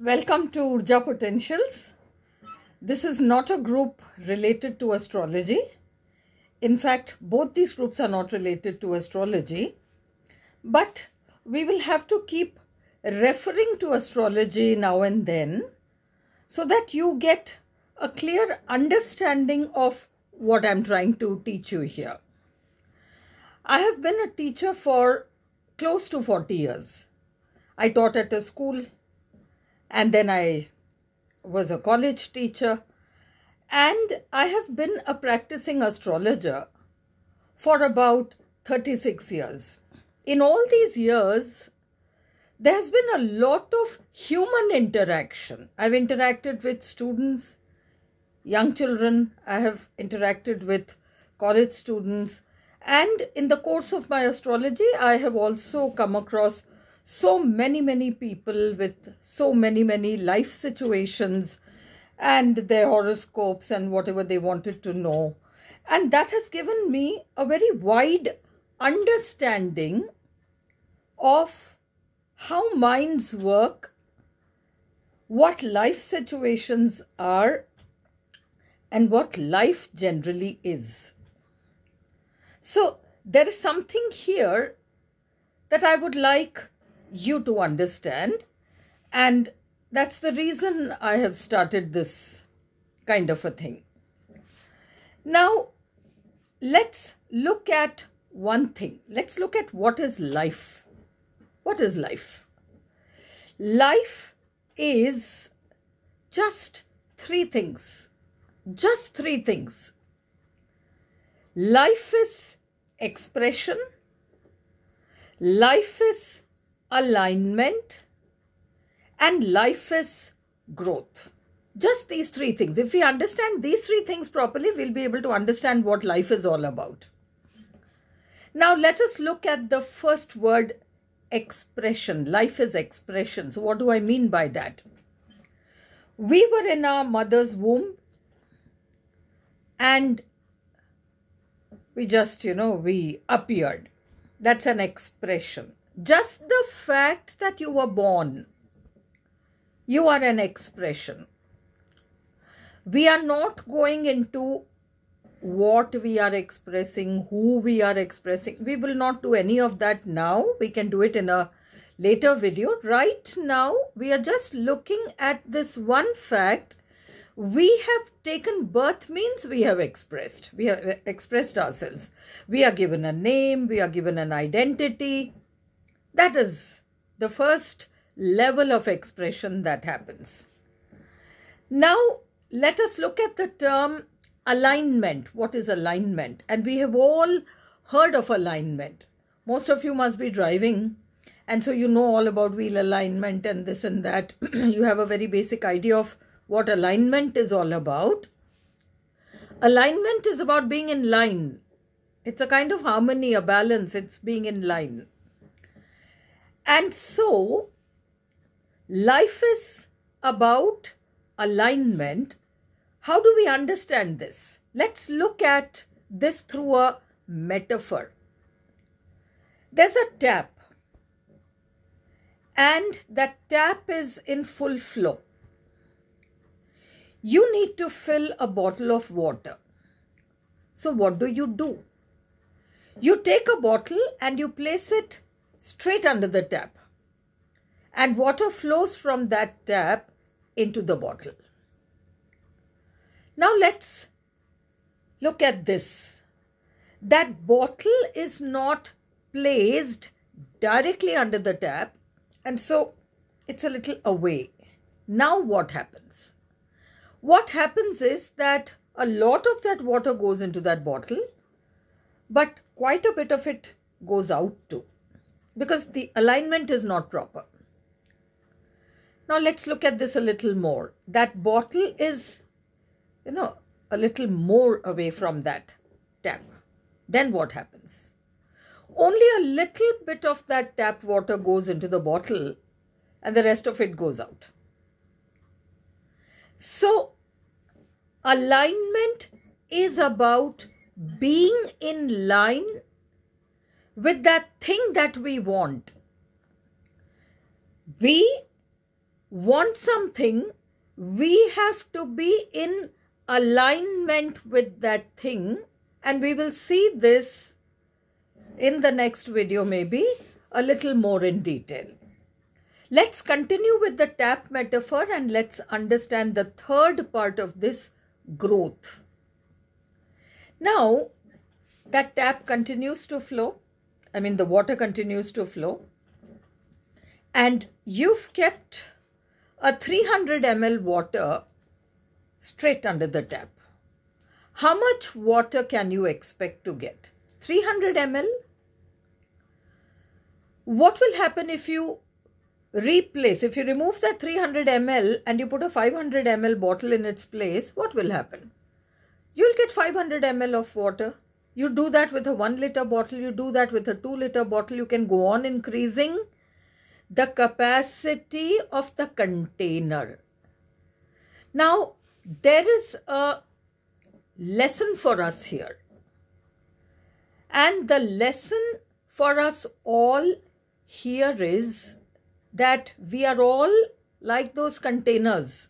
Welcome to Urja Potentials. This is not a group related to astrology. In fact, both these groups are not related to astrology. But we will have to keep referring to astrology now and then so that you get a clear understanding of what I'm trying to teach you here. I have been a teacher for close to 40 years. I taught at a school. And then I was a college teacher, and I have been a practicing astrologer for about 36 years. In all these years, there has been a lot of human interaction. I've interacted with students, young children, I have interacted with college students, and in the course of my astrology, I have also come across so many people with so many life situations and their horoscopes and whatever they wanted to know. And that has given me a very wide understanding of how minds work, what life situations are, and what life generally is. So there is something here that I would like you to understand, and that's the reason I have started this kind of a thing. Now, let's look at one thing. Let's look at what is life. What is life? Life is just three things. Just three things. Life is expression. Life is alignment, and life is growth. Just these three things. If we understand these three things properly, we'll be able to understand what life is all about. Now let us look at the first word, expression. Life is expression. So what do I mean by that? We were in our mother's womb and we just, we appeared. That's an expression. Just the fact that you were born, you are an expression. We are not going into what we are expressing, who we are expressing. We will not do any of that now. We can do it in a later video. Right now, we are just looking at this one fact. We have taken birth means we have expressed. We have expressed ourselves. We are given a name. We are given an identity. That is the first level of expression that happens. Now, let us look at the term alignment. What is alignment? And we have all heard of alignment. Most of you must be driving, and so you know all about wheel alignment and this and that. You have a very basic idea of what alignment is all about. Alignment is about being in line. It's a kind of harmony, a balance. It's being in line. And so, life is about alignment. How do we understand this? Let's look at this through a metaphor. There's a tap, and that tap is in full flow. You need to fill a bottle of water. So what do? You take a bottle and you place it straight under the tap, and water flows from that tap into the bottle. Now let's look at this. That bottle is not placed directly under the tap, and so it's a little away. Now what happens? What happens is that a lot of that water goes into that bottle, but quite a bit of it goes out too, because the alignment is not proper. Now let's look at this a little more. That bottle is, a little more away from that tap. Then what happens? Only a little bit of that tap water goes into the bottle and the rest of it goes out. So alignment is about being in line with that thing that we want. We want something, we have to be in alignment with that thing, and we will see this in the next video, maybe a little more in detail. Let's continue with the tap metaphor and let's understand the third part of this growth. Now, that tap continues to flow. The water continues to flow. And you've kept a 300 ml water straight under the tap. How much water can you expect to get? 300 ml? What will happen if you if you remove that 300 ml and you put a 500 ml bottle in its place? What will happen? You'll get 500 ml of water. You do that with a 1 liter bottle, you do that with a 2 liter bottle. You can go on increasing the capacity of the container. Now, there is a lesson for us here. And the lesson for us all here is that we are all like those containers.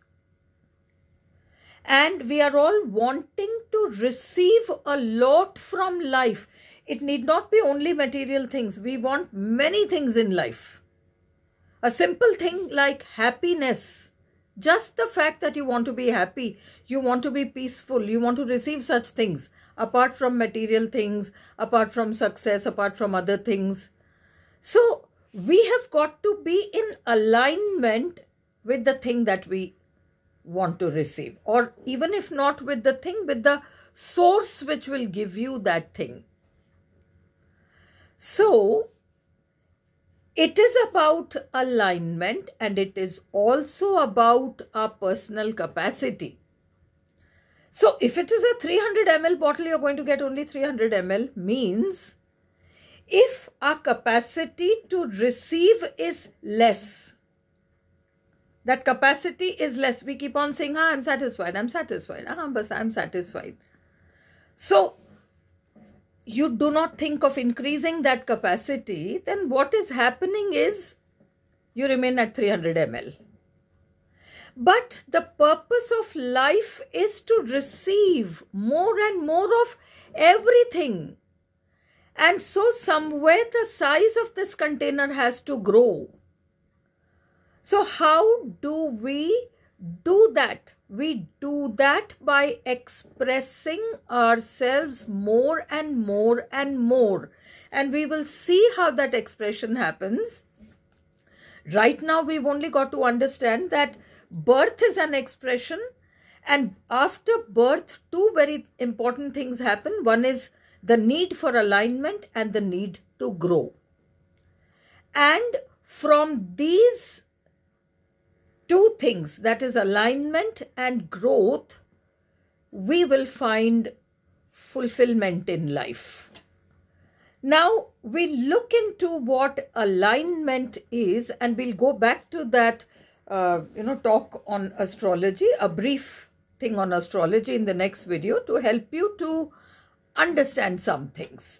And we are all wanting to receive a lot from life. It need not be only material things. We want many things in life. A simple thing like happiness. Just the fact that you want to be happy, you want to be peaceful, you want to receive such things, apart from material things, apart from success, apart from other things. So, we have got to be in alignment with the thing that we want to receive, or even if not with the thing, with the source which will give you that thing. So, it is about alignment and it is also about our personal capacity. So, if it is a 300 ml bottle, you're going to get only 300 ml means if our capacity to receive is less, that capacity is less, we keep on saying, I'm satisfied, I'm satisfied, I'm satisfied. So, you do not think of increasing that capacity, then what is happening is you remain at 300 ml. But the purpose of life is to receive more and more of everything. And so somewhere the size of this container has to grow. So how do we do that? We do that by expressing ourselves more and more and more. And we will see how that expression happens. Right now, we've only got to understand that birth is an expression. And after birth, two very important things happen. One is the need for alignment and the need to grow. And from these two things, that is alignment and growth, we will find fulfillment in life. Now, we look into what alignment is, and we'll go back to that, talk on astrology, a brief thing on astrology in the next video to help you to understand some things.